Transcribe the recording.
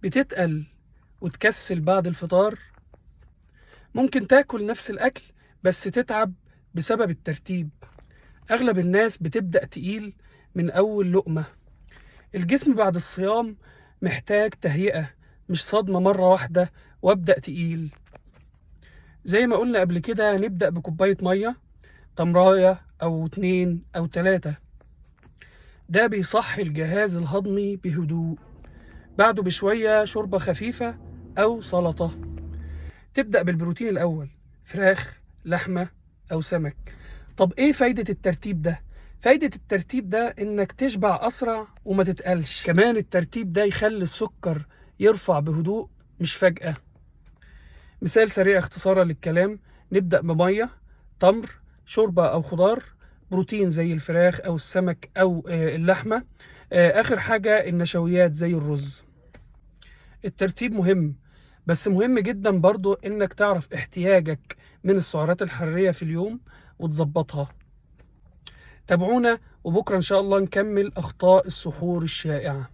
بتتقل وتكسل بعد الفطار. ممكن تاكل نفس الأكل بس تتعب بسبب الترتيب. أغلب الناس بتبدأ تقيل من أول لقمة. الجسم بعد الصيام محتاج تهيئة، مش صدمة مرة واحدة وابدأ تقيل. زي ما قلنا قبل كده، نبدأ بكوباية مية، تمراية أو 2 أو 3. ده بيصحي الجهاز الهضمي بهدوء. بعده بشوية شوربة خفيفة أو سلطة. تبدأ بالبروتين الأول، فراخ، لحمة أو سمك. طب إيه فايدة الترتيب ده؟ فايدة الترتيب ده إنك تشبع أسرع وما تتقلش. كمان الترتيب ده يخلي السكر يرفع بهدوء مش فجأة. مثال سريع اختصارا للكلام: نبدأ بمية، تمر، شوربة أو خضار، بروتين زي الفراخ أو السمك أو اللحمة، آخر حاجة النشويات زي الرز. الترتيب مهم، بس مهم جدا برضو إنك تعرف احتياجك من السعرات الحرارية في اليوم وتظبطها. تابعونا وبكرة إن شاء الله نكمل أخطاء السحور الشائعة.